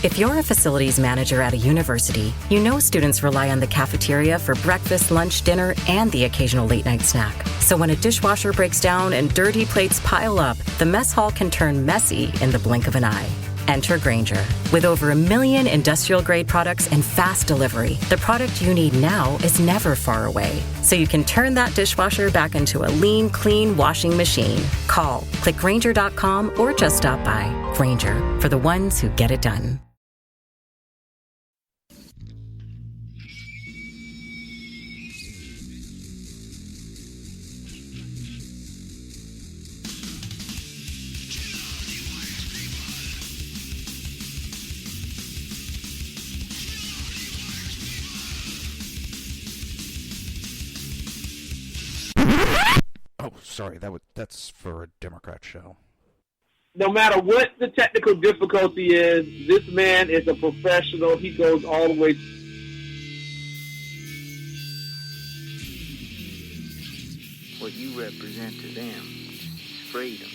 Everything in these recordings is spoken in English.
If you're a facilities manager at a university, you know students rely on the cafeteria for breakfast, lunch, dinner, and the occasional late-night snack. So when a dishwasher breaks down and dirty plates pile up, the mess hall can turn messy in the blink of an eye. Enter Grainger. With over 1 million industrial-grade products and fast delivery, the product you need now is never far away. So you can turn that dishwasher back into a lean, clean washing machine. Call, click Grainger.com, or just stop by. Grainger, for the ones who get it done. Oh, sorry, that's for a Democrat show. No matter what the technical difficulty is, this man is a professional. He goes all the way. What you represent to them is freedom.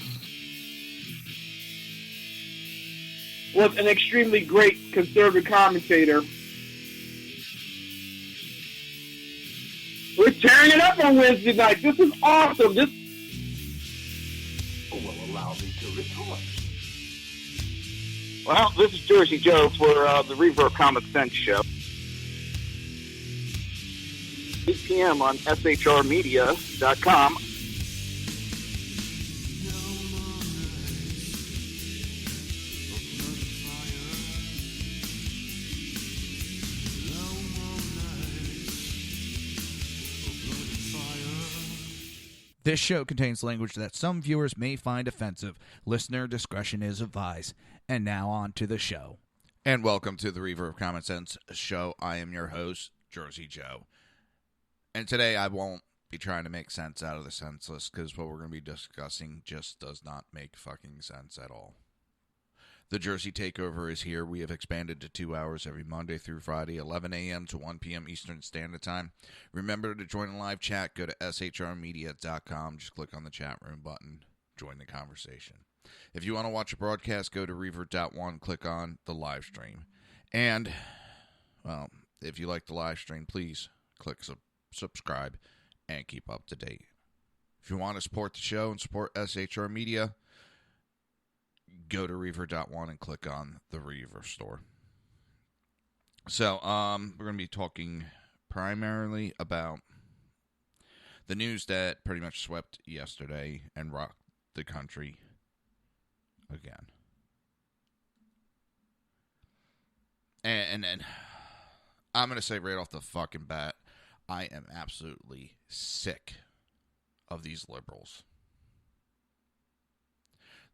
Was an extremely great conservative commentator. We're tearing it up on Wednesday night. This is awesome. This will allow me to retort. Well, this is Jersey Joe for the Reaver of Common Sense show. 8 p.m. on shrmedia.com. This show contains language that some viewers may find offensive. Listener discretion is advised. And now on to the show. And welcome to the Reaver of Common Sense show. I am your host, Jersey Joe. And today I won't be trying to make sense out of the senseless, because what we're going to be discussing just does not make fucking sense at all. The Jersey Takeover is here. We have expanded to 2 hours every Monday through Friday, 11 a.m. to 1 p.m. Eastern Standard Time. Remember to join the live chat. Go to shrmedia.com. Just click on the chat room button. Join the conversation. If you want to watch a broadcast, go to reaver.one. Click on the live stream. And, well, if you like the live stream, please click subscribe and keep up to date. If you want to support the show and support SHR Media, go to Reaver.one and click on the Reaver store. So, we're going to be talking primarily about the news that pretty much swept yesterday and rocked the country again. And I'm going to say right off the fucking bat, I am absolutely sick of these liberals.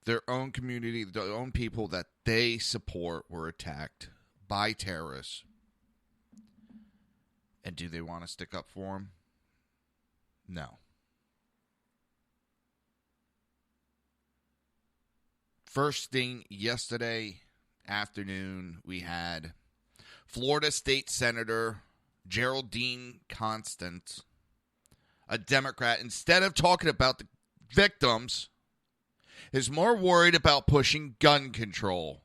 Their own community, their own people that they support were attacked by terrorists. And do they want to stick up for them? No. First thing yesterday afternoon, we had Florida State Senator Geraldine Constance, a Democrat, instead of talking about the victims, is more worried about pushing gun control.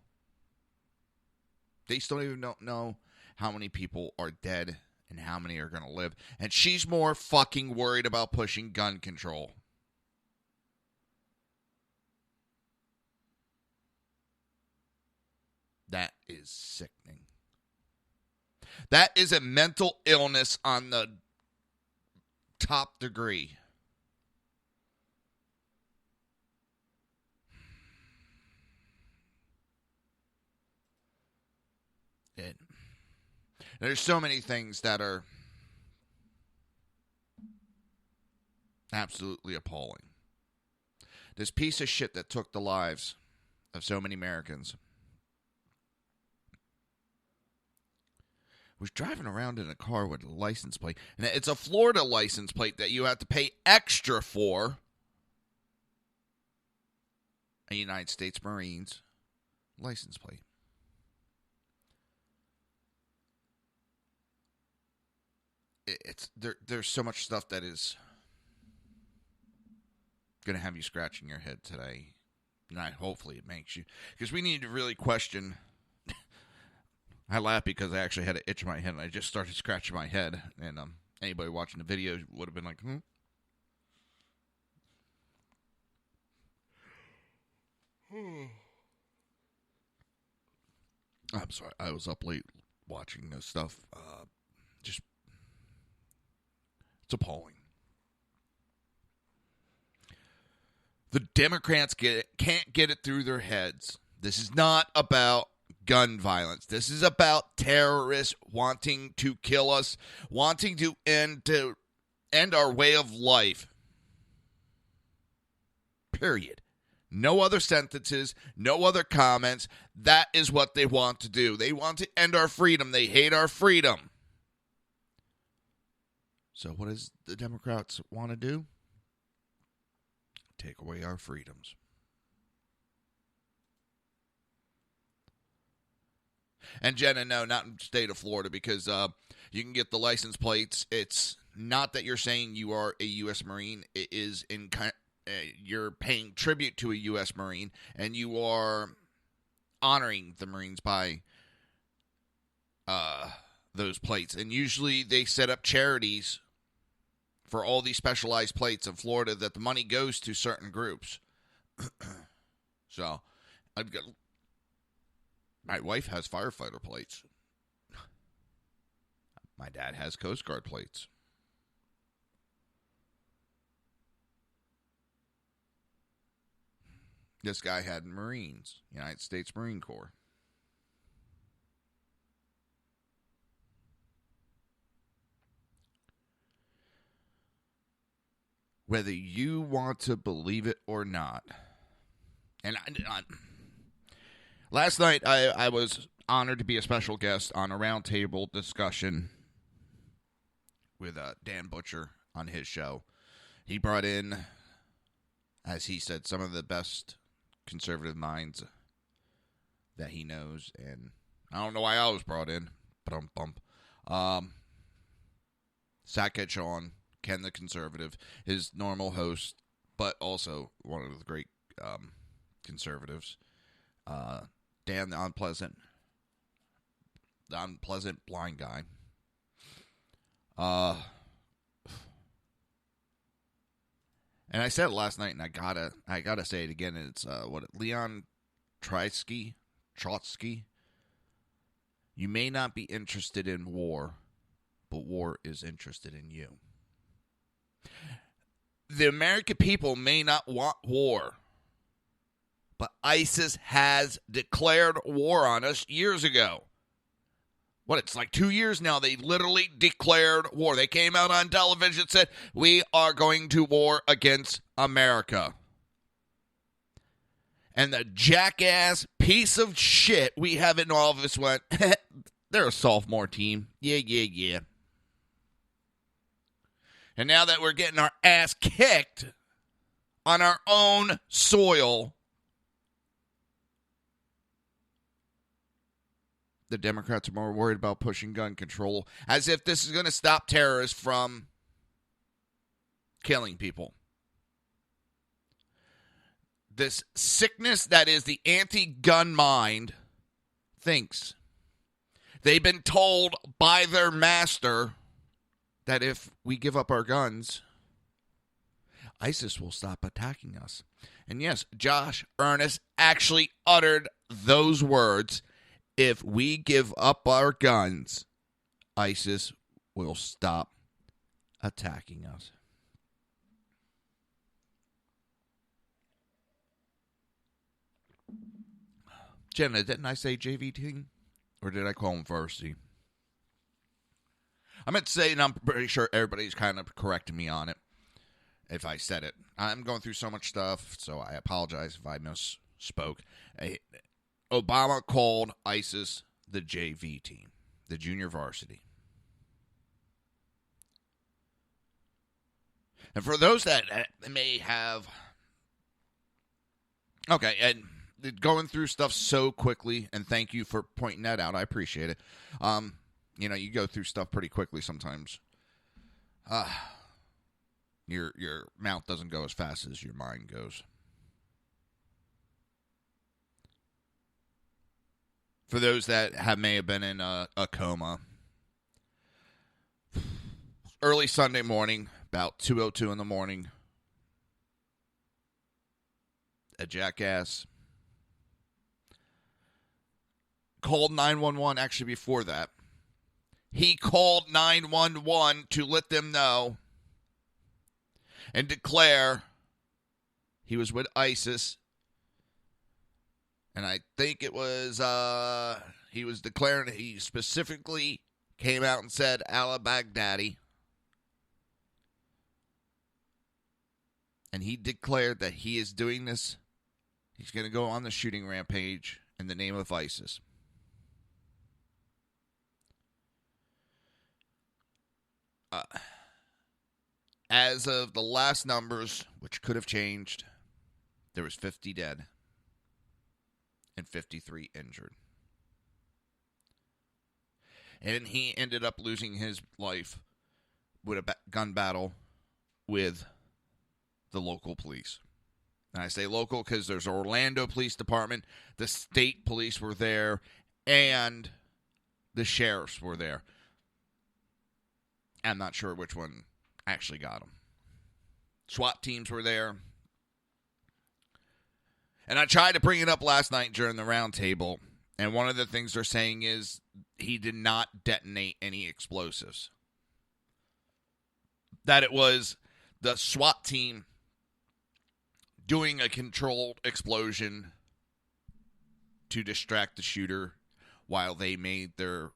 They still don't even know how many people are dead and how many are going to live. And she's more fucking worried about pushing gun control. That is sickening. That is a mental illness on the top degree. There's so many things that are absolutely appalling. This piece of shit that took the lives of so many Americans was driving around in a car with a license plate. And it's a Florida license plate that you have to pay extra for. A United States Marines license plate. There's so much stuff that is going to have you scratching your head today. And hopefully it makes you. Because we need to really question I laugh because I actually had an itch in my head, and I just started scratching my head. And anybody watching the video would have been like, I'm sorry. I was up late watching this stuff. It's appalling. The Democrats can't get it through their heads. This is not about gun violence. This is about terrorists wanting to kill us, wanting to end our way of life. Period. No other sentences, no other comments. That is what they want to do. They want to end our freedom. They hate our freedom. So what does the Democrats want to do? Take away our freedoms. And Jenna, no, not in the state of Florida, because you can get the license plates. It's not that you're saying you are a U.S. Marine. It is you're paying tribute to a U.S. Marine, and you are honoring the Marines by those plates. And usually they set up charities for all these specialized plates in Florida that the money goes to certain groups. So, my wife has firefighter plates. My dad has Coast Guard plates. This guy had Marines, United States Marine Corps. Whether you want to believe it or not. And last night, I was honored to be a special guest on a roundtable discussion with Dan Butcher on his show. He brought in, as he said, some of the best conservative minds that he knows. And I don't know why I was brought in. Sackett Sean, Ken the Conservative, his normal host, but also one of the great conservatives. Dan the unpleasant blind guy. And I said it last night, and I gotta say it again. And it's Leon Trotsky. You may not be interested in war, but war is interested in you. The American people may not want war, but ISIS has declared war on us years ago. It's like 2 years now. They literally declared war. They came out on television and said, we are going to war against America. And the jackass piece of shit we have in office went, they're a sophomore team. Yeah. And now that we're getting our ass kicked on our own soil, the Democrats are more worried about pushing gun control, as if this is going to stop terrorists from killing people. This sickness that is the anti-gun mind thinks they've been told by their master that if we give up our guns, ISIS will stop attacking us. And yes, Josh Earnest actually uttered those words. If we give up our guns, ISIS will stop attacking us. Jenna, didn't I say JV team? Or did I call him varsity? I meant to say, and I'm pretty sure everybody's kind of correcting me on it if I said it. I'm going through so much stuff, so I apologize if I misspoke. Obama called ISIS the JV team, the junior varsity. And for those that may have... Okay, and going through stuff so quickly, and thank you for pointing that out. I appreciate it. You go through stuff pretty quickly sometimes. Your mouth doesn't go as fast as your mind goes. For those that may have been in a coma, early Sunday morning, about 2:02 in the morning, a jackass called 911. Actually, before that, he called 911 to let them know and declare he was with ISIS. And I think it was, he was declaring, he specifically came out and said, al-Baghdadi. And he declared that he is doing this. He's going to go on the shooting rampage in the name of ISIS. As of the last numbers, which could have changed, there was 50 dead and 53 injured. And he ended up losing his life with a gun battle with the local police. And I say local because there's Orlando Police Department, the state police were there, and the sheriffs were there. I'm not sure which one actually got him. SWAT teams were there. And I tried to bring it up last night during the round table, and one of the things they're saying is he did not detonate any explosives. That it was the SWAT team doing a controlled explosion to distract the shooter while they made their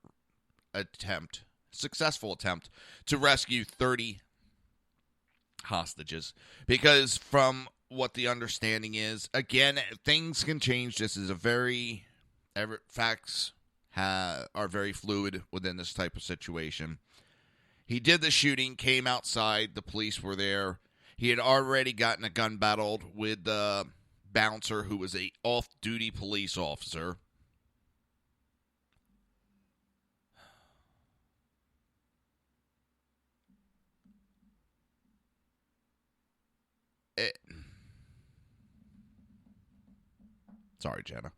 successful attempt to rescue 30 hostages. Because from what the understanding is, again, things can change. This is facts are very fluid within this type of situation. He did the shooting, came outside, the police were there. He had already gotten a gun battle with the bouncer, who was a off-duty police officer. Sorry, Jenna.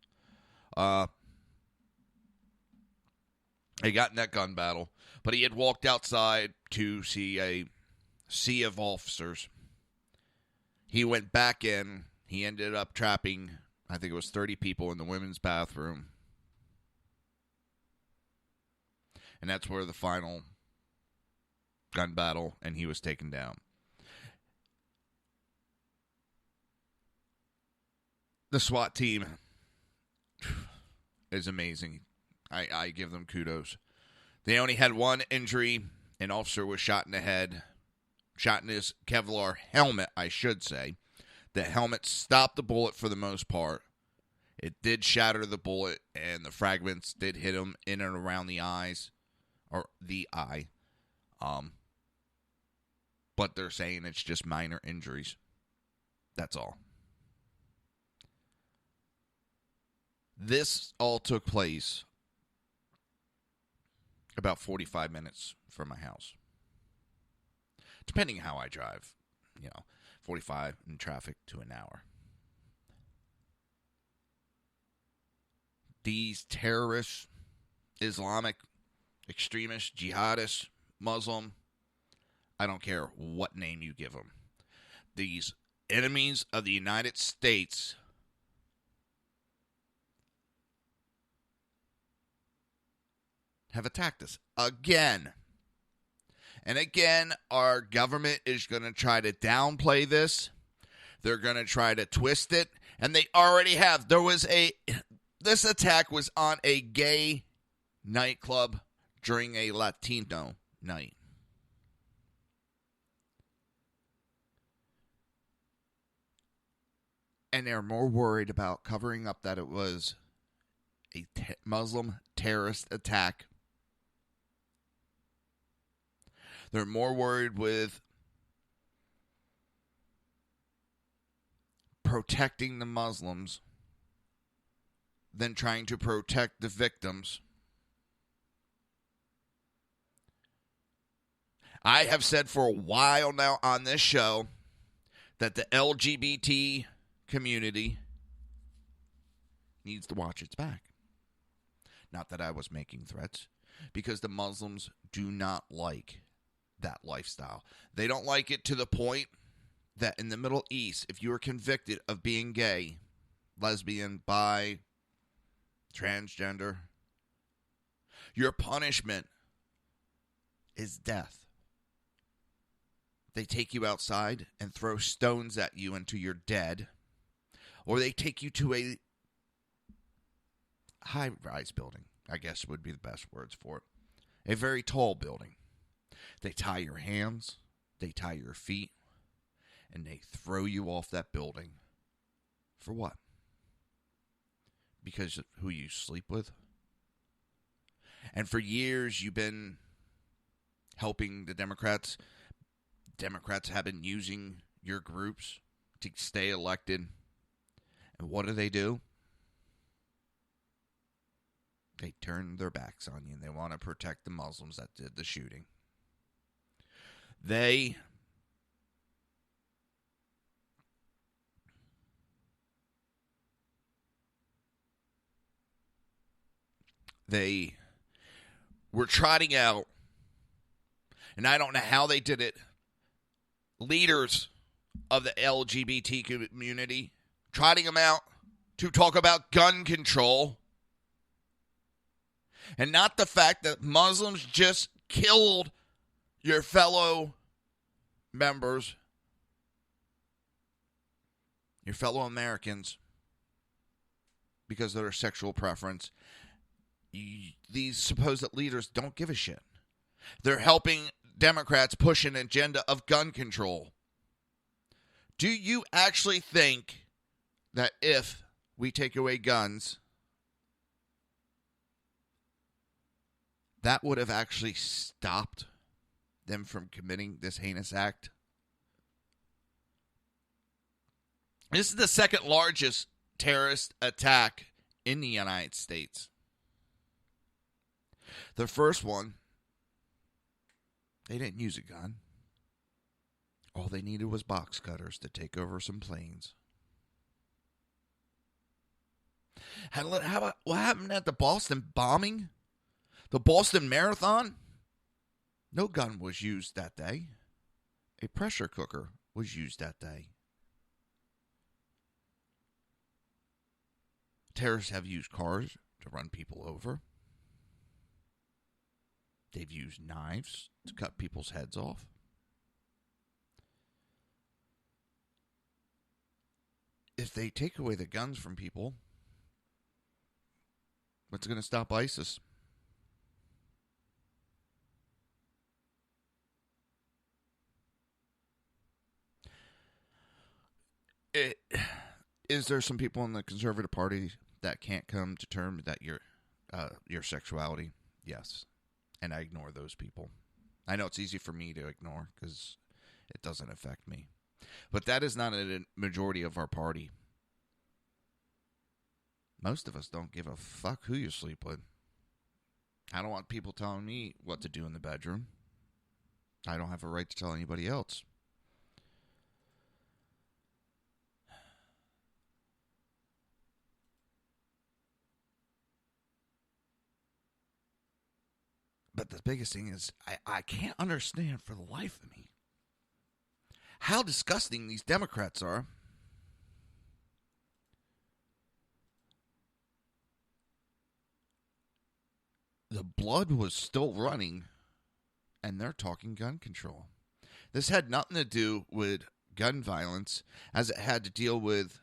He got in that gun battle, but he had walked outside to see a sea of officers. He went back in. He ended up trapping, I think it was 30 people in the women's bathroom. And that's where the final gun battle, and he was taken down. The SWAT team is amazing. I give them kudos. They only had one injury. An officer was shot in the head. Shot in his Kevlar helmet, I should say. The helmet stopped the bullet for the most part. It did shatter the bullet, and the fragments did hit him in and around the eyes. Or the eye. But they're saying it's just minor injuries. That's all. This all took place about 45 minutes from my house. Depending how I drive, 45 in traffic to an hour. These terrorists, Islamic extremists, jihadists, Muslim, I don't care what name you give them. These enemies of the United States have attacked us again. And again, our government is going to try to downplay this. They're going to try to twist it. And they already have. This attack was on a gay nightclub during a Latino night. And they're more worried about covering up that it was a Muslim terrorist attack. They're more worried with protecting the Muslims than trying to protect the victims. I have said for a while now on this show that the LGBT community needs to watch its back. Not that I was making threats, because the Muslims do not like that lifestyle. They don't like it to the point that in the Middle East, if you are convicted of being gay, lesbian, bi, transgender, your punishment is death. They take you outside and throw stones at you until you're dead, or they take you to a high-rise building, I guess would be the best words for it. A very tall building. They tie your hands, they tie your feet, and they throw you off that building. For what? Because of who you sleep with? And for years, you've been helping the Democrats. Democrats have been using your groups to stay elected. And what do? They turn their backs on you, and they want to protect the Muslims that did the shooting. They were trotting out, and I don't know how they did it, leaders of the LGBT community, trotting them out to talk about gun control. And not the fact that Muslims just killed your fellow members, your fellow Americans, because of their sexual preference. These supposed leaders don't give a shit. They're helping Democrats push an agenda of gun control. Do you actually think that if we take away guns, that would have actually stopped them from committing this heinous act? This is the second largest terrorist attack in the United States. The first one, they didn't use a gun. All they needed was box cutters to take over some planes. How about what happened at the Boston bombing? The Boston Marathon? No gun was used that day. A pressure cooker was used that day. Terrorists have used cars to run people over. They've used knives to cut people's heads off. If they take away the guns from people, what's going to stop ISIS? Is there some people in the Conservative Party that can't come to terms that your sexuality? Yes. And I ignore those people. I know it's easy for me to ignore because it doesn't affect me. But that is not a majority of our party. Most of us don't give a fuck who you sleep with. I don't want people telling me what to do in the bedroom. I don't have a right to tell anybody else. But the biggest thing is, I can't understand for the life of me how disgusting these Democrats are. The blood was still running, and they're talking gun control. This had nothing to do with gun violence, as it had to deal with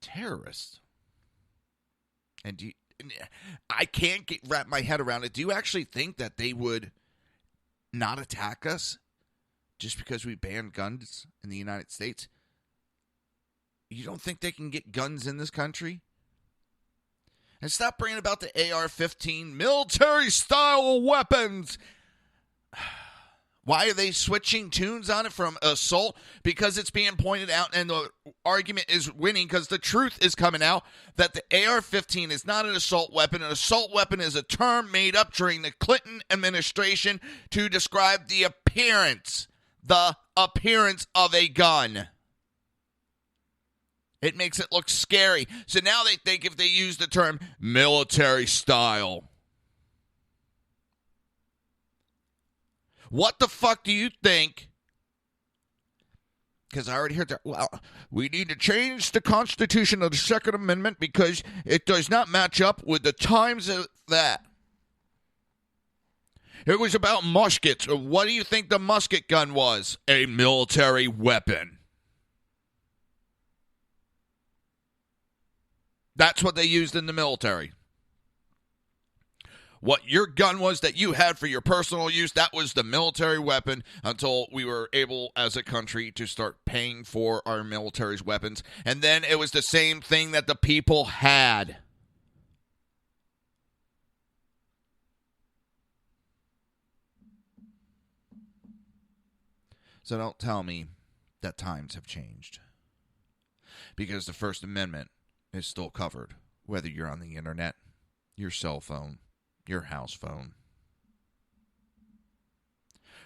terrorists. And I can't wrap my head around it. Do you actually think that they would not attack us just because we banned guns in the United States? You don't think they can get guns in this country? And stop bringing about the AR-15 military-style weapons. Why are they switching tunes on it from assault? Because it's being pointed out and the argument is winning because the truth is coming out that the AR-15 is not an assault weapon. An assault weapon is a term made up during the Clinton administration to describe the appearance of a gun. It makes it look scary. So now they think if they use the term military style. What the fuck do you think? Because I already heard that. Well, we need to change the Constitution of the Second Amendment because it does not match up with the times of that. It was about muskets. What do you think the musket gun was? A military weapon. That's what they used in the military. What your gun was that you had for your personal use, that was the military weapon until we were able as a country to start paying for our military's weapons. And then it was the same thing that the people had. So don't tell me that times have changed. Because the First Amendment is still covered, whether you're on the internet, your cell phone, your house phone,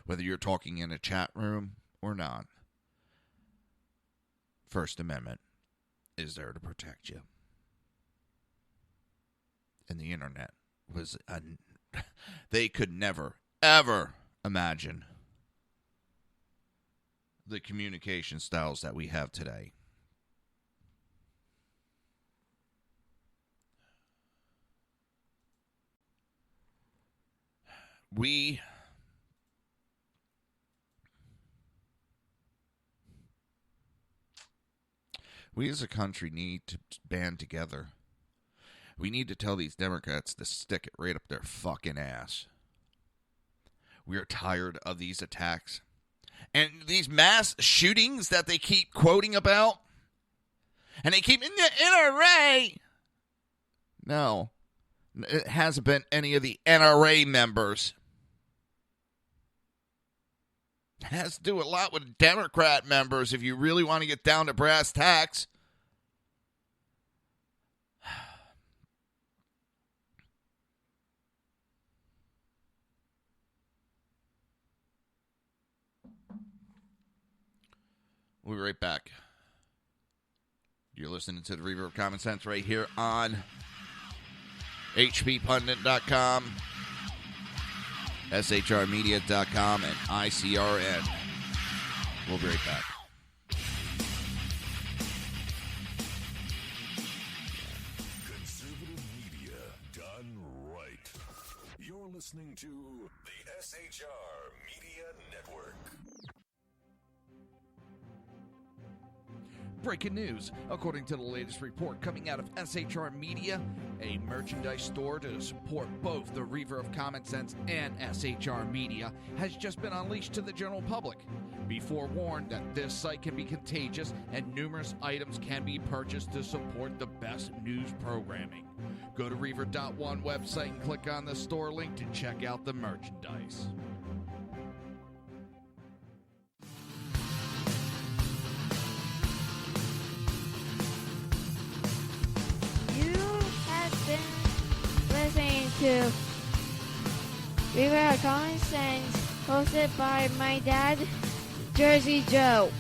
whether you're talking in a chat room or not. First Amendment is there to protect you. And the internet was they could never, ever imagine the communication styles that we have today. We as a country need to band together. We need to tell these Democrats to stick it right up their fucking ass. We are tired of these attacks. And these mass shootings that they keep quoting about. And they keep in the NRA. No. It hasn't been any of the NRA members. It has to do a lot with Democrat members if you really want to get down to brass tacks. We'll be right back. You're listening to the Reaver of Common Sense right here on hppundit.com, shrmedia.com, and ICRN. We'll be right back. Conservative media done right. You're listening to the SHR Media Network. Breaking news. According to the latest report coming out of SHR Media, a merchandise store to support both the Reaver of Common Sense and SHR Media has just been unleashed to the general public. Be forewarned that this site can be contagious and numerous items can be purchased to support the best news programming. Go to Reaver.one website and click on the store link to check out the merchandise. Listening to Reaver of Common Sense, hosted by my dad, Jersey Joe.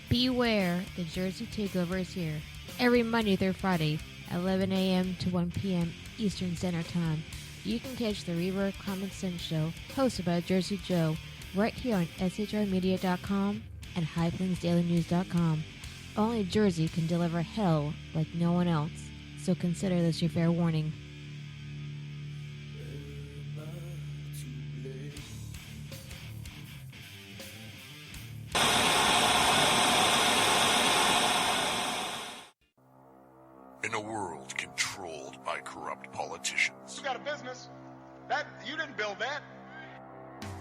Beware, the Jersey Takeover is here. Every Monday through Friday, 11 a.m. to 1 p.m. Eastern Standard Time. You can catch the Reaver of Common Sense show, hosted by Jersey Joe, right here on shrmedia.com and highplainsdailynews.com. Only Jersey can deliver hell like no one else, so consider this your fair warning. In a world controlled by corrupt politicians, You got a business. You didn't build that.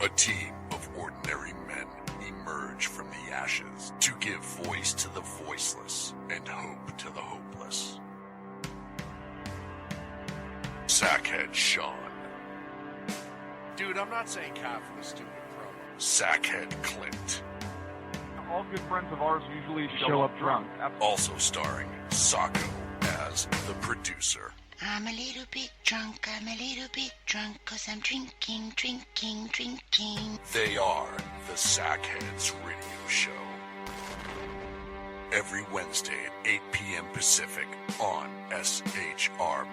a team of ordinary men emerge from the ashes to give voice to the voiceless and hope to the hopeless. Sackhead Sean. Dude, I'm not saying cow for the stupid promo. Sackhead Clint. All good friends of ours usually show up drunk. Also starring Sacco as the producer. I'm a little bit drunk, I'm a little bit drunk, 'cause I'm drinking, drinking, drinking. They are the Sackheads Radio Show. Every Wednesday at 8 p.m. Pacific on shrmedia.com.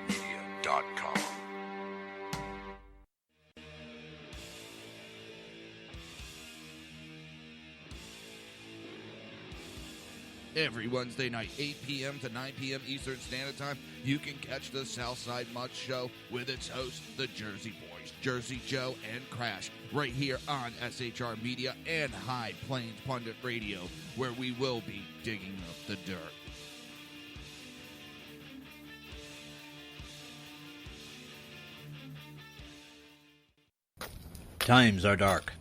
Every Wednesday night, 8 p.m. to 9 p.m. Eastern Standard Time, you can catch the Southside Mutt Show with its hosts, the Jersey Boys, Jersey Joe and Crash, right here on SHR Media and High Plains Pundit Radio, where we will be digging up the dirt. Times are dark.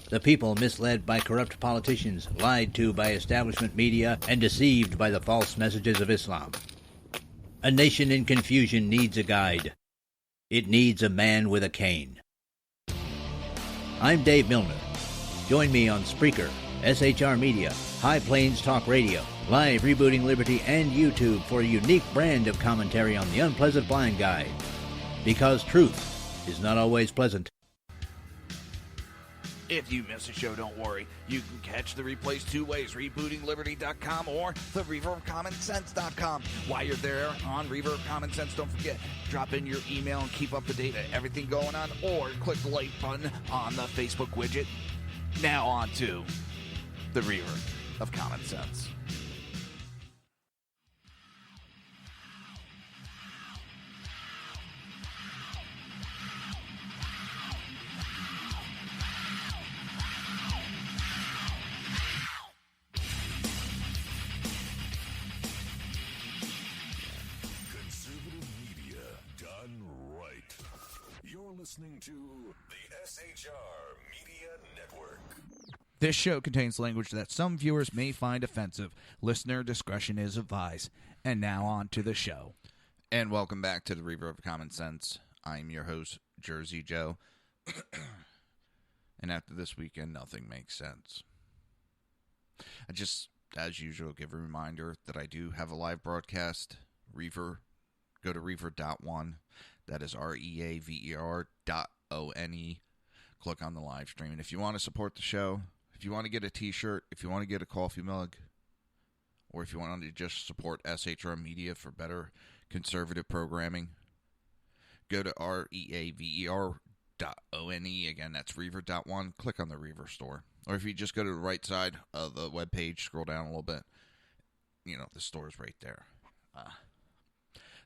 The people misled by corrupt politicians, lied to by establishment media, and deceived by the false messages of Islam. A nation in confusion needs a guide. It needs a man with a cane. I'm Dave Milner. Join me on Spreaker, SHR Media, High Plains Talk Radio, Live Rebooting Liberty, and YouTube for a unique brand of commentary on the unpleasant blind guide. Because truth is not always pleasant. If you miss a show, don't worry. You can catch the replays two ways, rebootingliberty.com or the Reaver of Common Sense.com. While you're there on Reaver of Common Sense, don't forget, drop in your email and keep up to date on everything going on, or click the like button on the Facebook widget. Now on to the Reaver of Common Sense. Listening to the SHR Media Network. This show contains language that some viewers may find offensive. Listener discretion is advised. And now on to the show. And welcome back to the Reaver of Common Sense. I'm your host, Jersey Joe. And after this weekend, nothing makes sense. I just, as usual, give a reminder that I do have a live broadcast. Reaver, go to reaver.one. That is REAVER.ONE. Click on the live stream. And if you want to support the show, if you want to get a t-shirt, if you want to get a coffee mug, or if you want to just support SHR Media for better conservative programming, go to REAVER.ONE. Again, that's Reaver.one. Click on the Reaver store. Or if you just go to the right side of the webpage, scroll down a little bit, you know, the store's right there.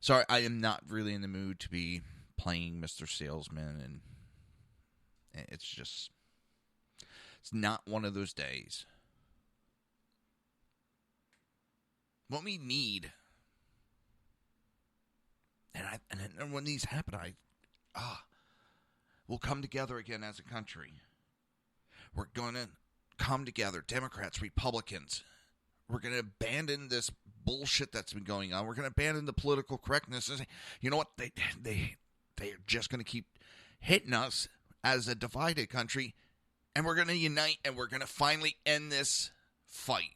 Sorry, I am not really in the mood to be playing Mr. Salesman, and it's just, it's not one of those days. What we need, and when these happen, we'll come together again as a country. We're going to come together, Democrats, Republicans. We're going to abandon this bullshit that's been going on. We're going to abandon the political correctness. And say, you know what? They're just going to keep hitting us as a divided country, and we're going to unite, and we're going to finally end this fight.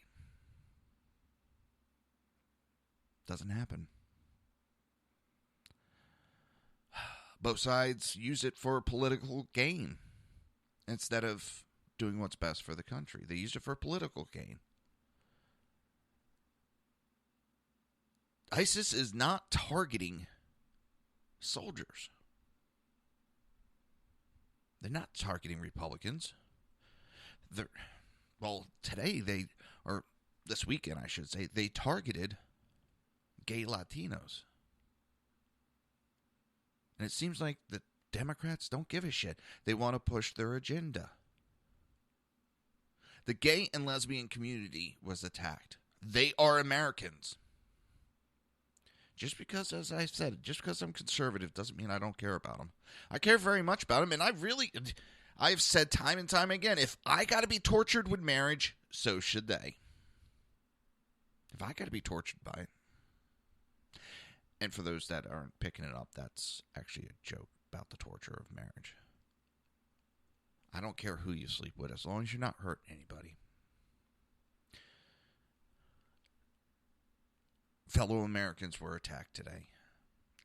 Doesn't happen. Both sides use it for political gain instead of doing what's best for the country. They use it for political gain. ISIS is not targeting soldiers. They're not targeting Republicans. Today this weekend, I should say, they targeted gay Latinos. And it seems like the Democrats don't give a shit. They want to push their agenda. The gay and lesbian community was attacked. They are Americans. Just because, as I said, just because I'm conservative doesn't mean I don't care about them. I care very much about them, and I've said time and time again, if I got to be tortured with marriage, so should they. If I got to be tortured by it. And for those that aren't picking it up, that's actually a joke about the torture of marriage. I don't care who you sleep with, as long as you're not hurting anybody. Fellow Americans were attacked today.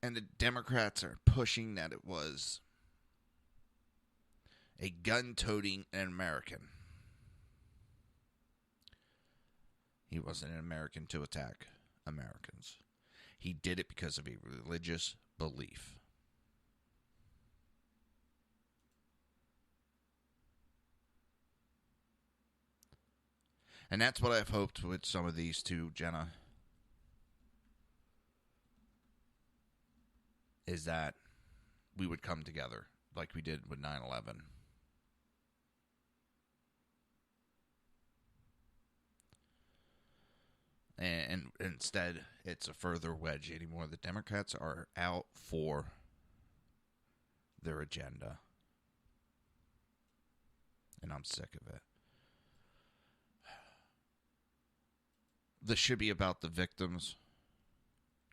And the Democrats are pushing that it was a gun-toting American. He wasn't an American to attack Americans. He did it because of a religious belief. And that's what I've hoped with some of these two, Jenna, is that we would come together like we did with 9/11. And instead, it's a further wedge anymore. The Democrats are out for their agenda. And I'm sick of it. This should be about the victims.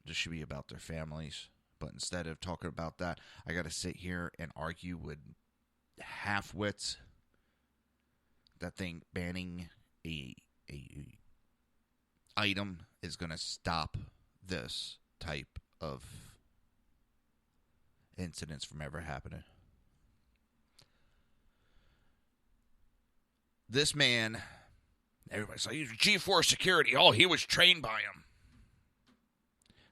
This should be about their families. But instead of talking about that, I got to sit here and argue with half-wits that think banning a item is going to stop this type of incidents from ever happening. This man, everybody's like, he's G4 security. Oh, he was trained by him.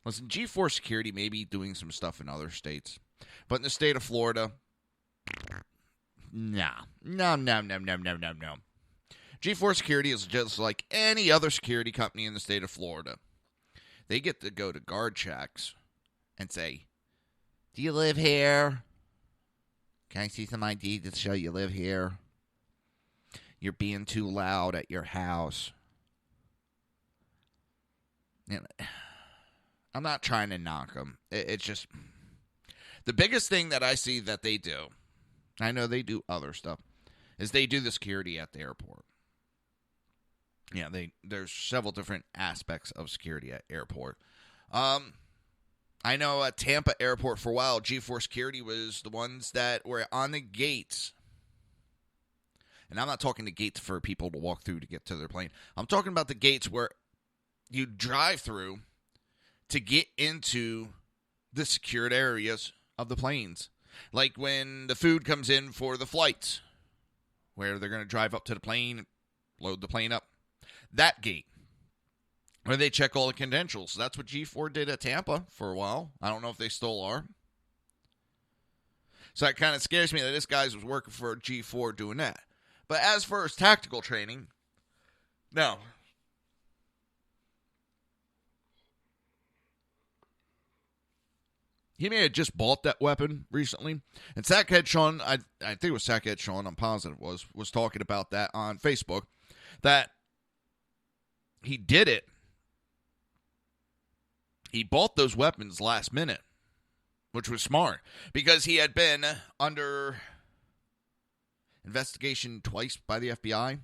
Listen, G4 security may be doing some stuff in other states, but in the state of Florida, no. G4 security is just like any other security company in the state of Florida. They get to go to guard checks and say, do you live here? Can I see some ID to show you live here? You're being too loud at your house. And I'm not trying to knock them. It's just the biggest thing that I see that they do, I know they do other stuff, is they do the security at the airport. Yeah, there's several different aspects of security at airport. I know at Tampa Airport for a while, G4 Security was the ones that were on the gates. And I'm not talking the gates for people to walk through to get to their plane. I'm talking about the gates where you drive through to get into the secured areas of the planes. Like when the food comes in for the flights, where they're going to drive up to the plane, load the plane up. That gate, where they check all the credentials. That's what G4 did at Tampa for a while. I don't know if they still are. So that kind of scares me that this guy was working for G4 doing that. But as for his tactical training, no. He may have just bought that weapon recently. And Sackhead Sean, I think it was Sackhead Sean, I'm positive was talking about that on Facebook, that he did it. He bought those weapons last minute, which was smart, because he had been under investigation twice by the FBI.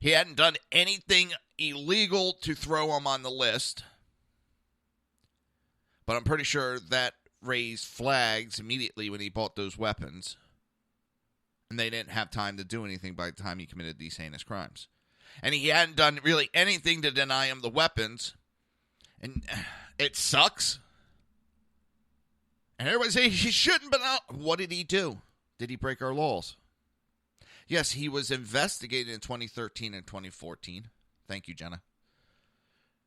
He hadn't done anything illegal to throw him on the list. But I'm pretty sure that raised flags immediately when he bought those weapons. And they didn't have time to do anything by the time he committed these heinous crimes. And he hadn't done really anything to deny him the weapons. And it sucks. And everybody say he shouldn't, but what did he do? Did he break our laws? Yes, he was investigated in 2013 and 2014. Thank you, Jenna.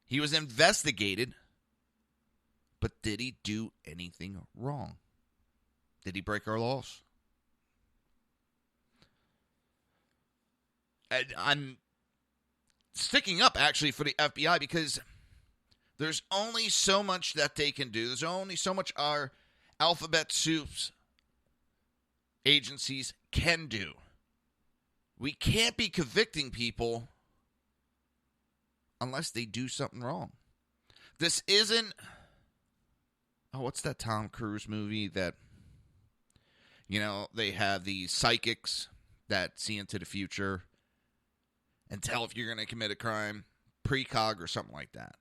He was investigated. But did he do anything wrong? Did he break our laws? And I'm sticking up, actually, for the FBI because there's only so much that they can do. There's only so much our alphabet soups agencies can do. We can't be convicting people unless they do something wrong. This isn't... Oh, what's that Tom Cruise movie that, they have these psychics that see into the future and tell if you're going to commit a crime, precog or something like that.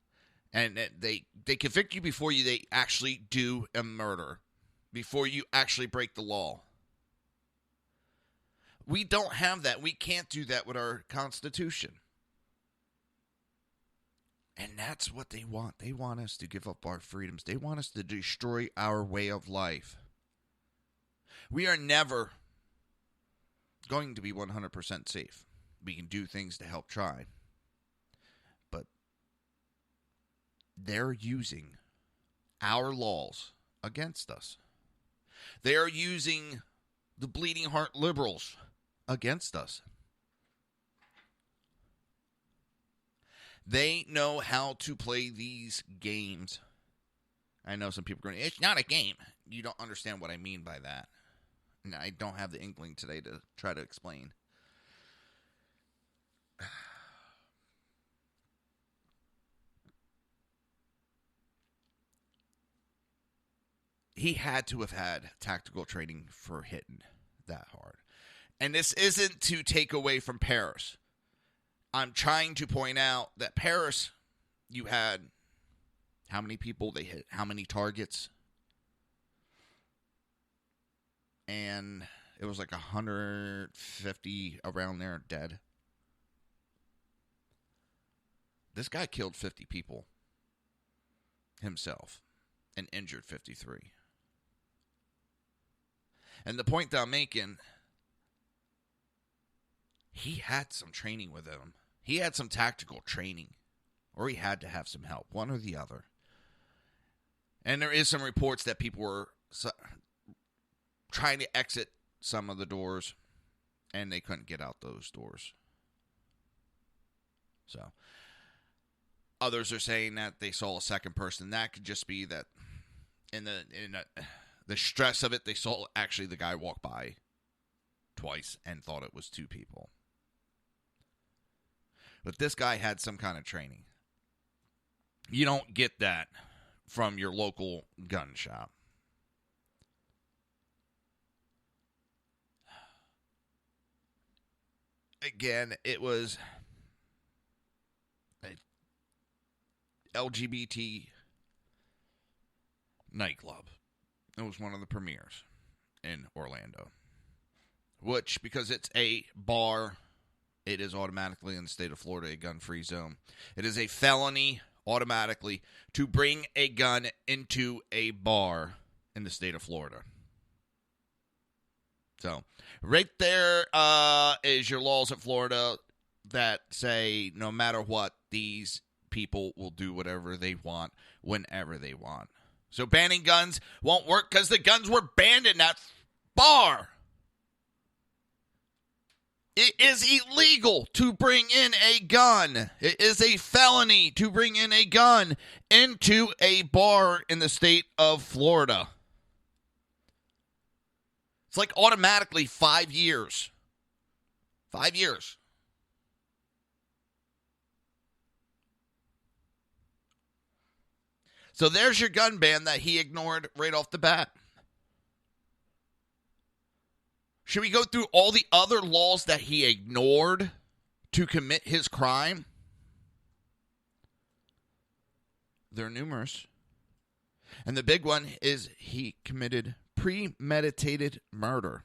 And they convict you before they actually do a murder, before you actually break the law. We don't have that. We can't do that with our Constitution. And that's what they want. They want us to give up our freedoms. They want us to destroy our way of life. We are never going to be 100% safe. We can do things to help try. But they're using our laws against us. They are using the bleeding heart liberals against us. They know how to play these games. I know some people are going, it's not a game. You don't understand what I mean by that. And I don't have the inkling today to try to explain. He had to have had tactical training for hitting that hard. And this isn't to take away from Paris. I'm trying to point out that Paris, you had how many people they hit, how many targets, and it was like 150 around there dead. This guy killed 50 people himself and injured 53. And the point that I'm making, he had some training with him. He had some tactical training, or he had to have some help, one or the other. And there is some reports that people were trying to exit some of the doors, and they couldn't get out those doors. So, others are saying that they saw a second person. That could just be that in the stress of it, they saw actually the guy walk by twice and thought it was two people. But this guy had some kind of training. You don't get that from your local gun shop. Again, it was a LGBT nightclub. It was one of the premieres in Orlando. Which, because it's a bar, it is automatically in the state of Florida a gun-free zone. It is a felony automatically to bring a gun into a bar in the state of Florida. So, right there is your laws in Florida that say no matter what, these people will do whatever they want whenever they want. So banning guns won't work because the guns were banned in that bar. It is illegal to bring in a gun. It is a felony to bring in a gun into a bar in the state of Florida. It's like automatically 5 years. 5 years. So there's your gun ban that he ignored right off the bat. Should we go through all the other laws that he ignored to commit his crime? They're numerous. And the big one is he committed premeditated murder.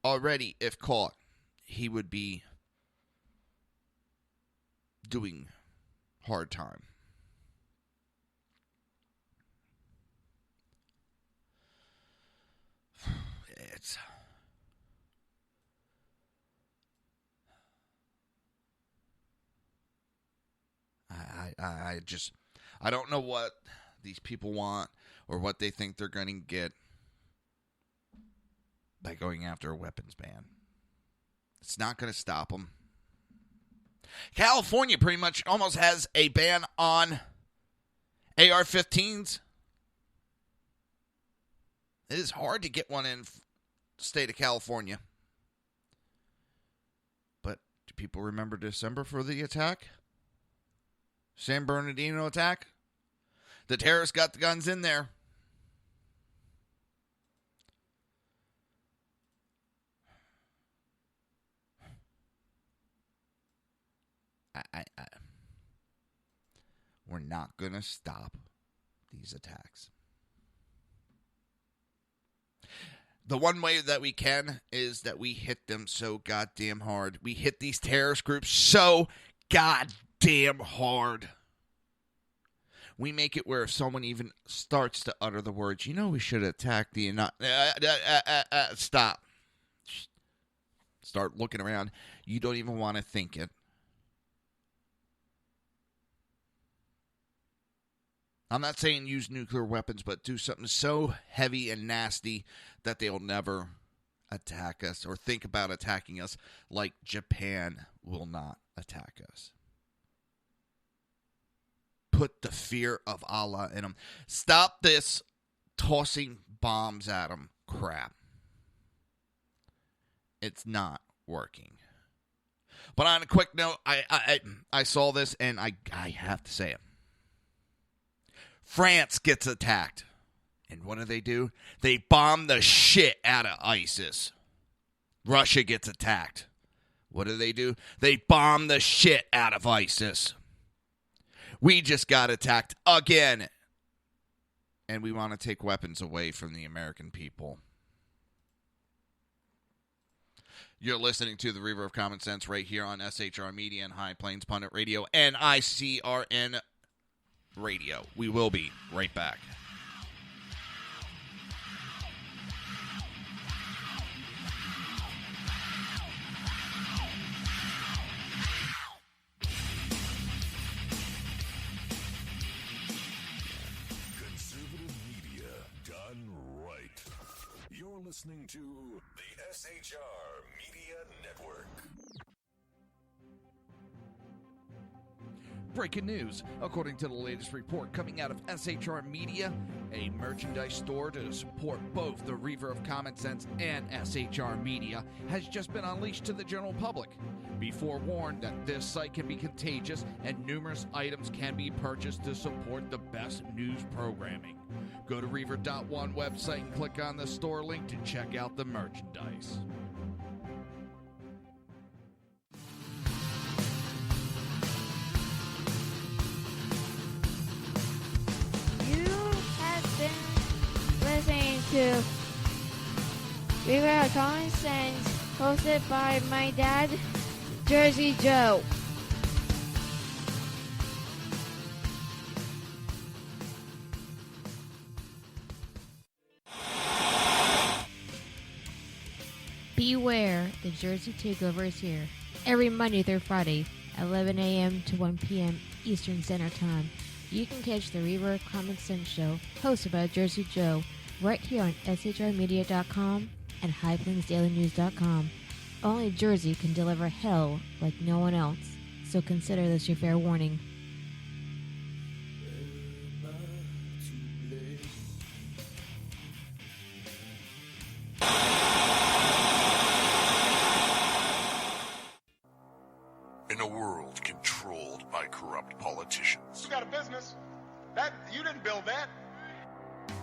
Already, if caught, he would be doing hard time. It's I don't know what these people want or what they think they're going to get by going after a weapons ban. It's not going to stop them. California pretty much almost has a ban on AR-15s. It is hard to get one in the state of California. But do people remember December for the attack? San Bernardino attack? The terrorists got the guns in there. We're not going to stop these attacks. The one way that we can is that we hit them so goddamn hard. We hit these terrorist groups so goddamn hard. We make it where if someone even starts to utter the words, we should attack the... Stop. Start looking around. You don't even want to think it. I'm not saying use nuclear weapons, but do something so heavy and nasty that they'll never attack us or think about attacking us, like Japan will not attack us. Put the fear of Allah in them. Stop this tossing bombs at them crap. It's not working. But on a quick note, I saw this and I have to say it. France gets attacked. And what do? They bomb the shit out of ISIS. Russia gets attacked. What do? They bomb the shit out of ISIS. We just got attacked again. And we want to take weapons away from the American people. You're listening to the Reaver of Common Sense right here on SHR Media and High Plains Pundit Radio and ICRN Radio. We will be right back. Conservative media done right. You're listening to the SHR Media Network. Breaking news. According to the latest report coming out of SHR Media, a merchandise store to support both the Reaver of Common Sense and SHR Media has just been unleashed to the general public. Be forewarned that this site can be contagious and numerous items can be purchased to support the best news programming. Go to Reaver.one website and click on the store link to check out the merchandise. Listening to Reaver of Common Sense, hosted by my dad, Jersey Joe. Beware, the Jersey Takeover is here. Every Monday through Friday, 11 a.m. to 1 p.m. Eastern Standard Time. You can catch the Reaver of Common Sense show, hosted by Jersey Joe, right here on shrmedia.com and highplainsdailynews.com. Only Jersey can deliver hell like no one else, so consider this your fair warning. In a world controlled by corrupt politicians, You got a business. That you didn't build that.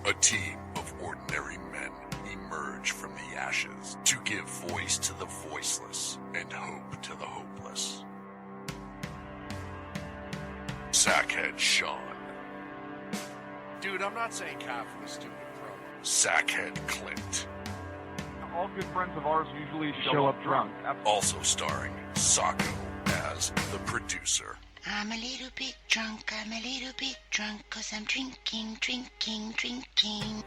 a team of ordinary men emerge from the ashes to give voice to the voiceless and hope to the hopeless. Sackhead Sean, Dude, I'm not saying cop for the stupid pro. Sackhead Clint, All good friends of ours usually show up drunk. also starring Sacco as the producer. I'm a little bit drunk, 'cause I'm drinking.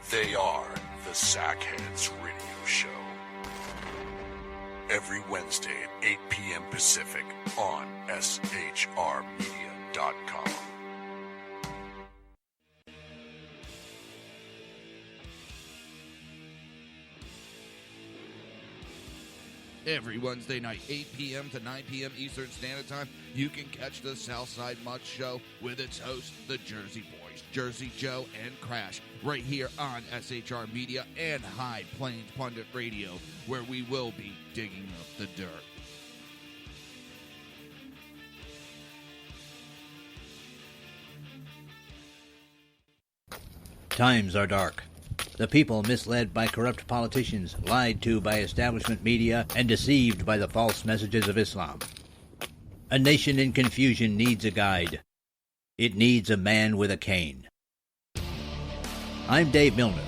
They are the Sackheads Radio Show. Every Wednesday at 8 p.m. Pacific on shrmedia.com. Every Wednesday night, 8 p.m. to 9 p.m. Eastern Standard Time, you can catch the Southside Mutt Show with its hosts, the Jersey Boys, Jersey Joe and Crash, right here on SHR Media and High Plains Pundit Radio, where we will be digging up the dirt. Times are dark. The people misled by corrupt politicians, lied to by establishment media, and deceived by the false messages of Islam. A nation in confusion needs a guide. It needs a man with a cane. I'm Dave Milner.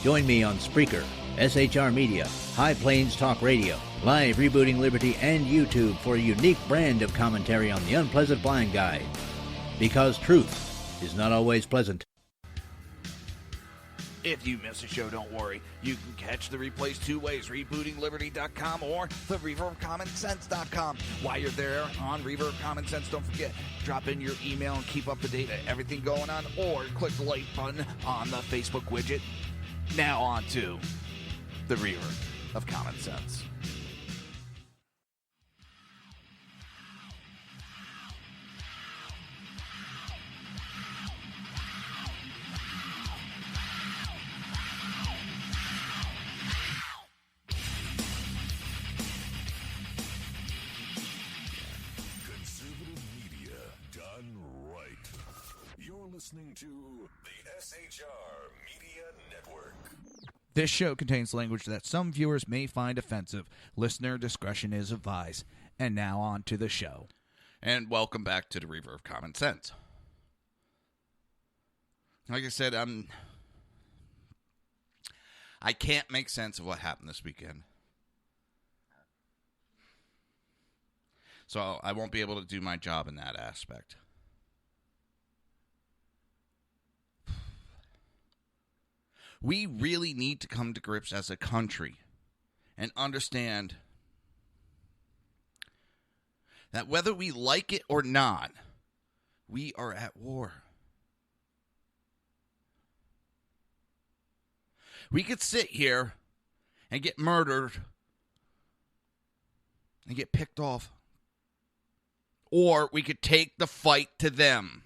Join me on Spreaker, SHR Media, High Plains Talk Radio, Live Rebooting Liberty, and YouTube for a unique brand of commentary on the unpleasant blind guide. Because truth is not always pleasant. If you miss a show, don't worry. You can catch the replays two ways, rebootingliberty.com or the Reaver of Common Sense.com. While you're there on Reaver of Common Sense, don't forget, drop in your email and keep up to date on everything going on, or click the like button on the Facebook widget. Now on to the Reaver of Common Sense. Listening to the SHR Media Network. This show contains language that some viewers may find offensive. Listener discretion is advised. And now on to the show. And welcome back to the Reaver of Common Sense. Like I said, I can't make sense of what happened this weekend. So I won't be able to do my job in that aspect. We really need to come to grips as a country and understand that whether we like it or not, we are at war. We could sit here and get murdered and get picked off, or we could take the fight to them.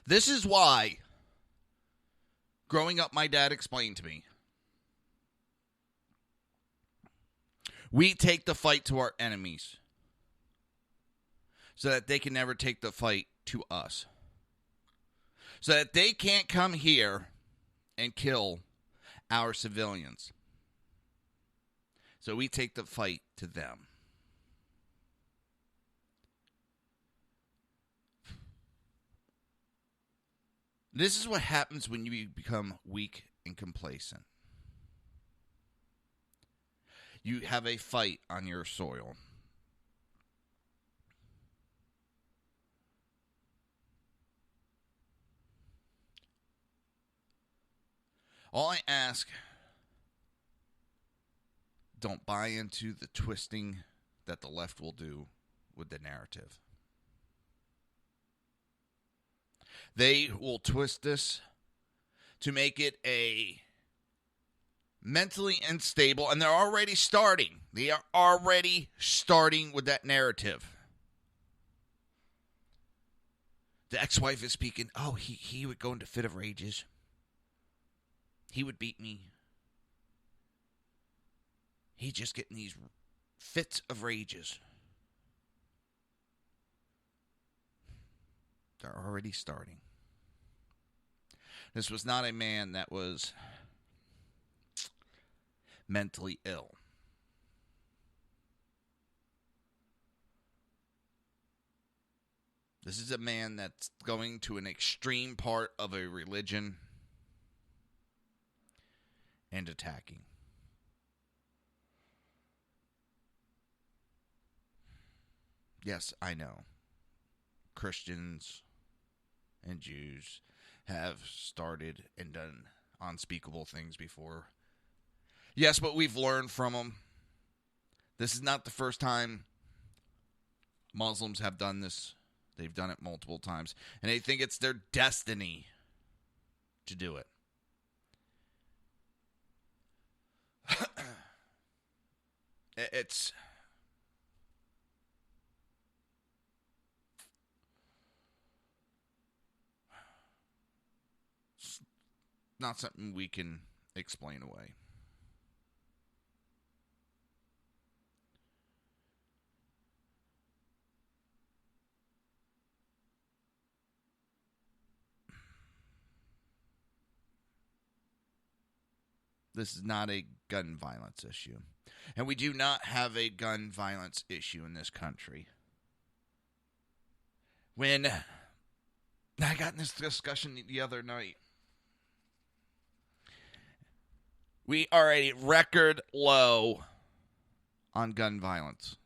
This is why, growing up, my dad explained to me, we take the fight to our enemies so that they can never take the fight to us. So that they can't come here and kill our civilians. So we take the fight to them. This is what happens when you become weak and complacent. You have a fight on your soil. All I ask, don't buy into the twisting that the left will do with the narrative. They will twist this to make it a mentally unstable, and they're already starting. They are already starting with that narrative. The ex-wife is speaking, oh, he would go into fit of rages. He would beat me. He's just getting these fits of rages. They're already starting. This was not a man that was mentally ill. This is a man that's going to an extreme part of a religion and attacking. Yes, I know. Christians and Jews have started and done unspeakable things before. Yes, but we've learned from them. This is not the first time Muslims have done this. They've done it multiple times. And they think it's their destiny to do it. It's not something we can explain away. This is not a gun violence issue. And we do not have a gun violence issue in this country. When I got in this discussion the other night, We are at a record low on gun violence.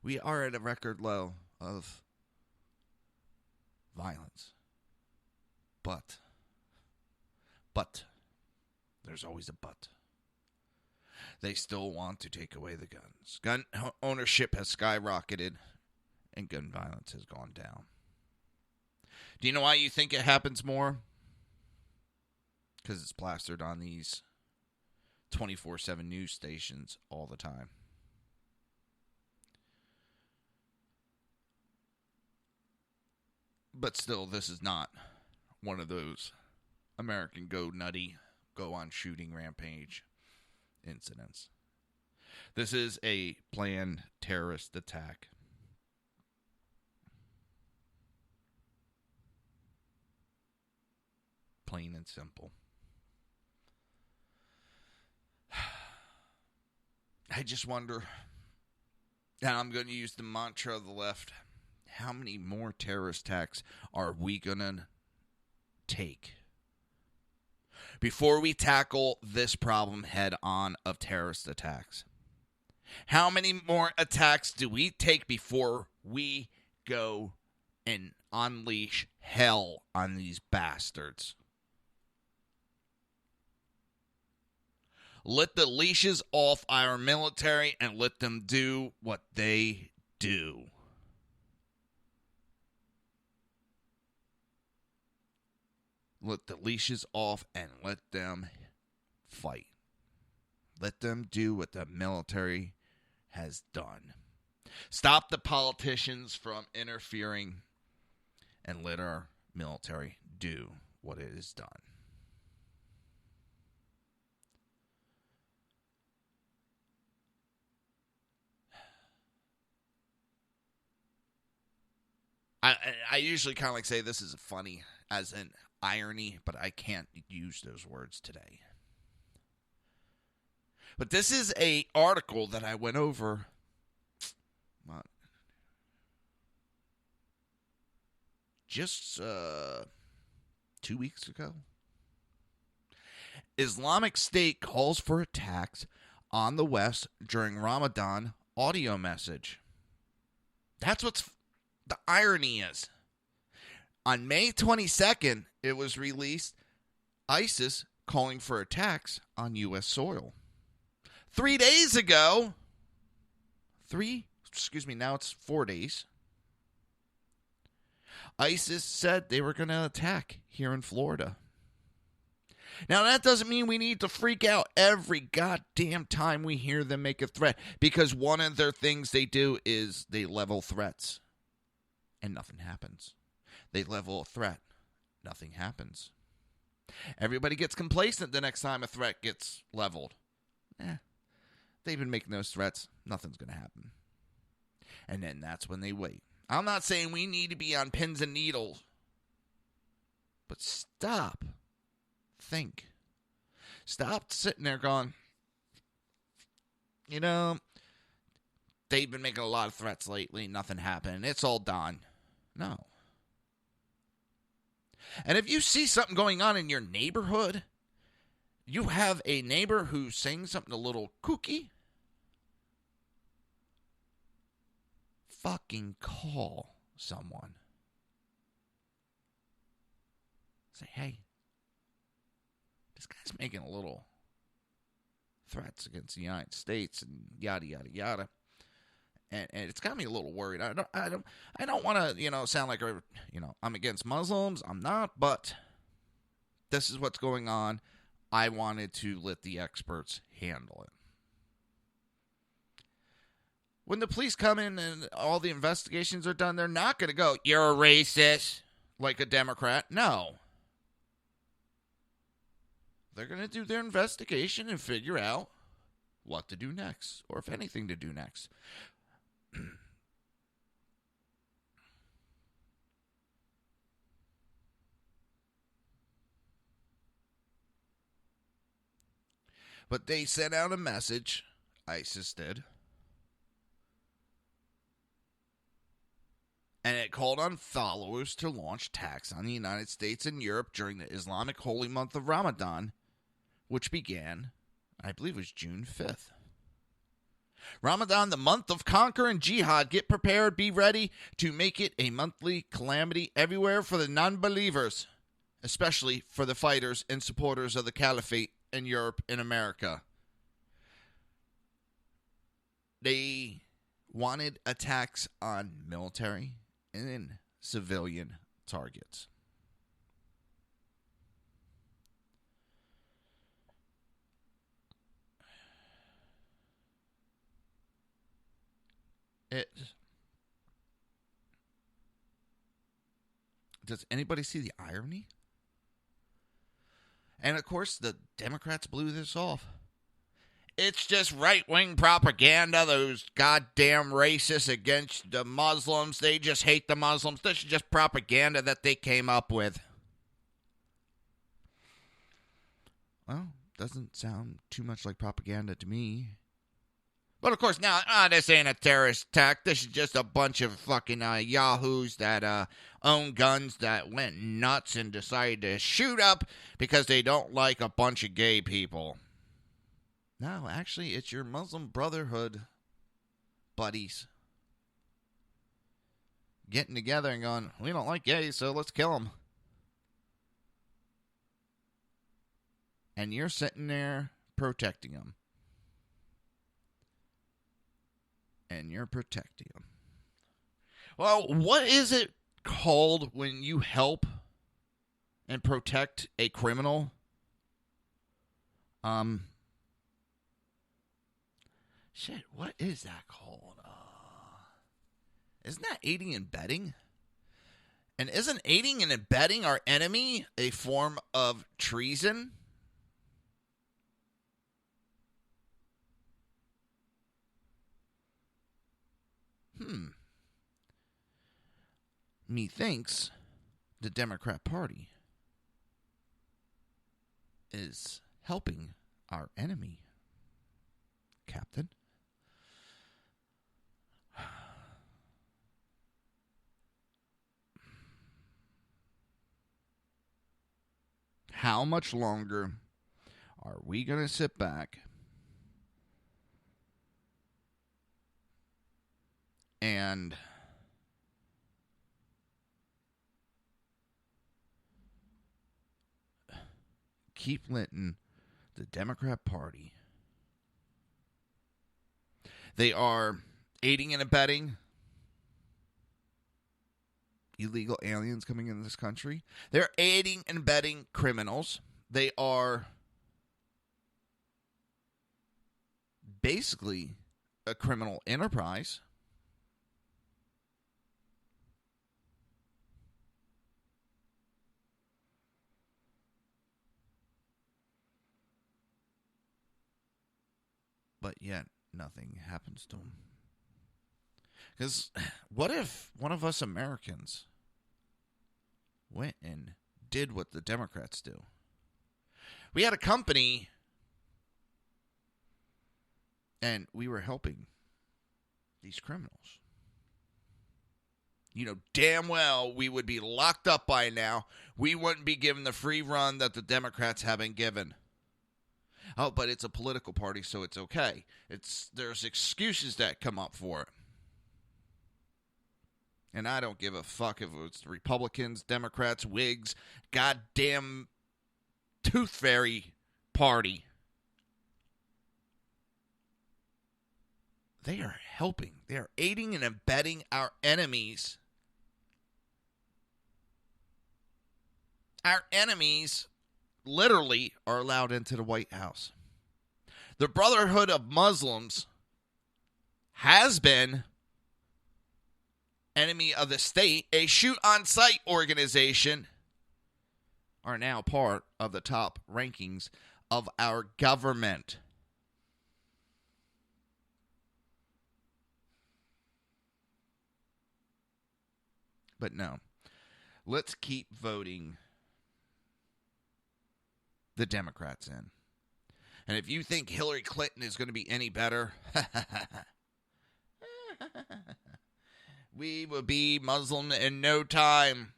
We are at a record low of violence. But, there's always a but. They still want to take away the guns. Gun ownership has skyrocketed, and gun violence has gone down. Do you know why you think it happens more? Because it's plastered on these 24/7 news stations all the time. But still, this is not one of those American go nutty, go on shooting rampage incidents. This is a planned terrorist attack. Plain and simple. I just wonder, and I'm going to use the mantra of the left, how many more terrorist attacks are we going to take before we tackle this problem head on of terrorist attacks? How many more attacks do we take before we go and unleash hell on these bastards? Let the leashes off our military and let them do what they do. Let the leashes off and let them fight. Let them do what the military has done. Stop the politicians from interfering and let our military do what it has done. I usually kind of like say this is funny as an irony, but I can't use those words today. But this is a article that I went over just 2 weeks ago. Islamic State calls for attacks on the West during Ramadan audio message. That's what's the irony is. On May 22nd, it was released, ISIS calling for attacks on U.S. soil. 3 days ago, now it's 4 days, ISIS said they were going to attack here in Florida. Now, that doesn't mean we need to freak out every goddamn time we hear them make a threat, because one of their things they do is they level threats, and nothing happens. They level a threat, nothing happens. Everybody gets complacent the next time a threat gets leveled. They've been making those threats, nothing's going to happen. And then that's when they wait. I'm not saying we need to be on pins and needles, but stop. Think. Stop sitting there going, they've been making a lot of threats lately, nothing happened, it's all done. No. And if you see something going on in your neighborhood, you have a neighbor who's saying something a little kooky, fucking call someone. Say, hey, this guy's making a little threats against the United States and yada, yada, yada. And it's got me a little worried. I don't want to, sound like, I'm against Muslims. I'm not, but this is what's going on. I wanted to let the experts handle it. When the police come in and all the investigations are done, they're not going to go, you're a racist, like a Democrat. No. They're going to do their investigation and figure out what to do next, or if anything to do next. But they sent out a message, ISIS did, and it called on followers to launch attacks on the United States and Europe during the Islamic holy month of Ramadan, which began, I believe it was June 5th. Ramadan, the month of conquer and jihad. Get prepared, be ready to make it a monthly calamity everywhere for the non-believers, especially for the fighters and supporters of the caliphate in Europe and America. They wanted attacks on military and civilian targets. Does anybody see the irony? And of course, the Democrats blew this off. It's just right-wing propaganda. Those goddamn racists against the Muslims. They just hate the Muslims. This is just propaganda that they came up with. Well, doesn't sound too much like propaganda to me. But of course, now, this ain't a terrorist attack. This is just a bunch of fucking yahoos that own guns that went nuts and decided to shoot up because they don't like a bunch of gay people. No, actually, it's your Muslim Brotherhood buddies getting together and going, we don't like gays, so let's kill them. And you're sitting there protecting them. And you're protecting them. Well, what is it called when you help and protect a criminal? Shit, what is that called? Isn't that aiding and abetting? And isn't aiding and abetting our enemy a form of treason? Methinks the Democrat Party is helping our enemy, Captain. How much longer are we going to sit back and keep letting the Democrat Party? They are aiding and abetting illegal aliens coming into this country. They're aiding and abetting criminals. They are basically a criminal enterprise. But yet, nothing happens to them. Because what if one of us Americans went and did what the Democrats do? We had a company, and we were helping these criminals. You know damn well we would be locked up by now. We wouldn't be given the free run that the Democrats have been given. Oh, but it's a political party, so it's okay. There's excuses that come up for it. And I don't give a fuck if it's Republicans, Democrats, Whigs, goddamn Tooth Fairy party. They are helping. They are aiding and abetting our enemies. Our enemies literally are allowed into the White House. The Brotherhood of Muslims has been enemy of the state, a shoot-on-sight organization, are now part of the top rankings of our government. But no, let's keep voting the Democrats in. And if you think Hillary Clinton is going to be any better, We will be Muslim in no time.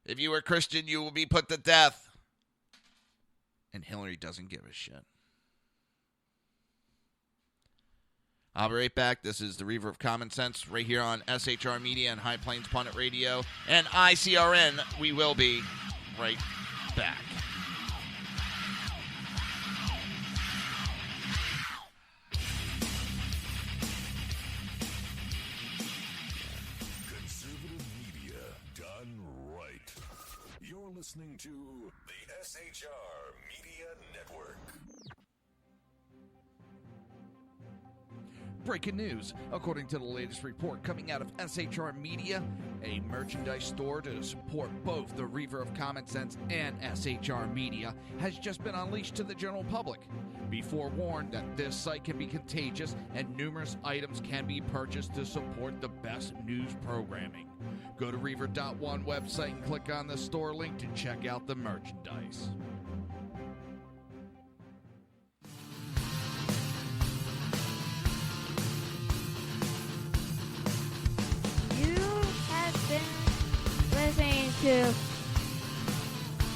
If you are Christian, you will be put to death. And Hillary doesn't give a shit. I'll be right back. This is the Reaver of Common Sense right here on SHR Media and High Plains Pundit Radio and ICRN. We will be right back. Conservative media done right. You're listening to the SHR Media Network. Breaking news. According to the latest report coming out of SHR Media, a merchandise store to support both the Reaver of Common Sense and SHR Media has just been unleashed to the general public. Be forewarned that this site can be contagious and numerous items can be purchased to support the best news programming. Go to Reaver.one website and click on the store link to check out the merchandise. Listening to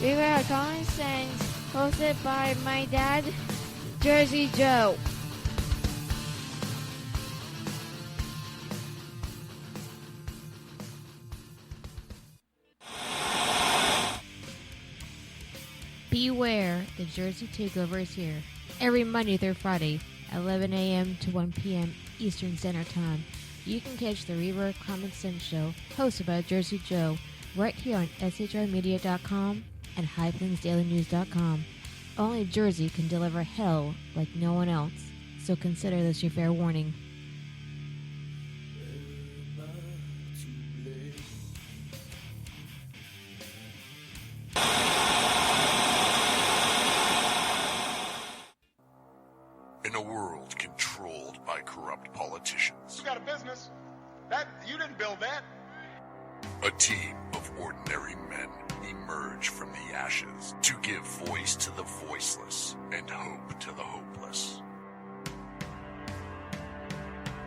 Reaver of Common Sense, hosted by my dad, Jersey Joe. Beware, the Jersey Takeover is here. Every Monday through Friday, 11 a.m. to 1 p.m. Eastern Standard Time. You can catch the Reaver of Common Sense show, hosted by Jersey Joe, right here on shrmedia.com and highplainsdailynews.com. Only Jersey can deliver hell like no one else, so consider this your fair warning. In a world controlled by corrupt politicians, You got a business. That you didn't build that. a team of ordinary men emerge from the ashes to give voice to the voiceless and hope to the hopeless.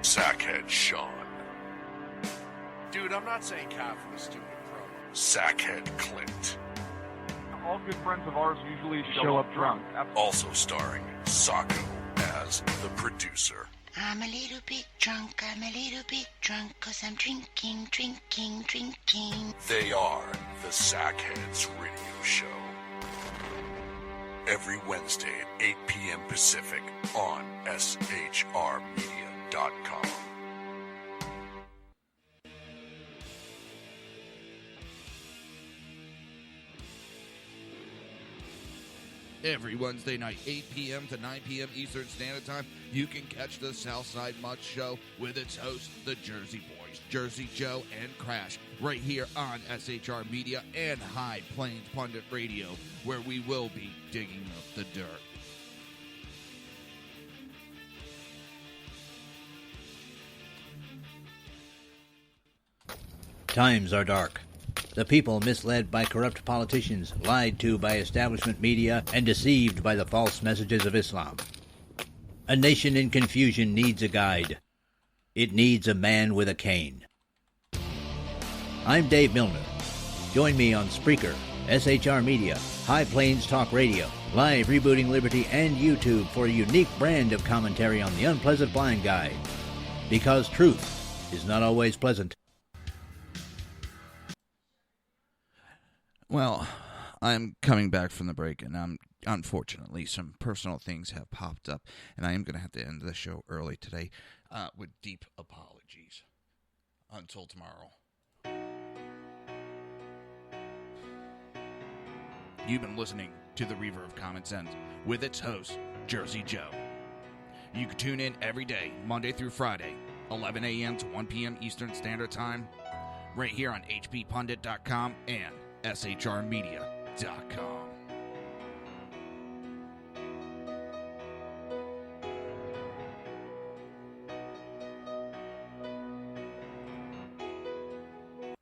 Sackhead Sean, Dude, I'm not saying cop for the stupid pro. Sackhead Clint, All good friends of ours usually show up drunk. also starring Sacco as the producer. I'm a little bit drunk, I'm a little bit drunk, 'cause I'm drinking, drinking, drinking. They are the Sackheads Radio Show. Every Wednesday at 8 p.m. Pacific on shrmedia.com. Every Wednesday night, 8 p.m. to 9 p.m. Eastern Standard Time, you can catch the Southside Mud Show with its hosts, the Jersey Boys, Jersey Joe and Crash, right here on SHR Media and High Plains Pundit Radio, where we will be digging up the dirt. Times are dark. The people misled by corrupt politicians, lied to by establishment media, and deceived by the false messages of Islam. A nation in confusion needs a guide. It needs a man with a cane. I'm Dave Milner. Join me on Spreaker, SHR Media, High Plains Talk Radio, Live Rebooting Liberty, and YouTube for a unique brand of commentary on the unpleasant blind guide. Because truth is not always pleasant. Well, I'm coming back from the break, and unfortunately, some personal things have popped up, and I am going to have to end the show early today with deep apologies. Until tomorrow. You've been listening to the Reaver of Common Sense with its host, Jersey Joe. You can tune in every day, Monday through Friday, 11 a.m. to 1 p.m. Eastern Standard Time, right here on hppundit.com and shrmedia.com.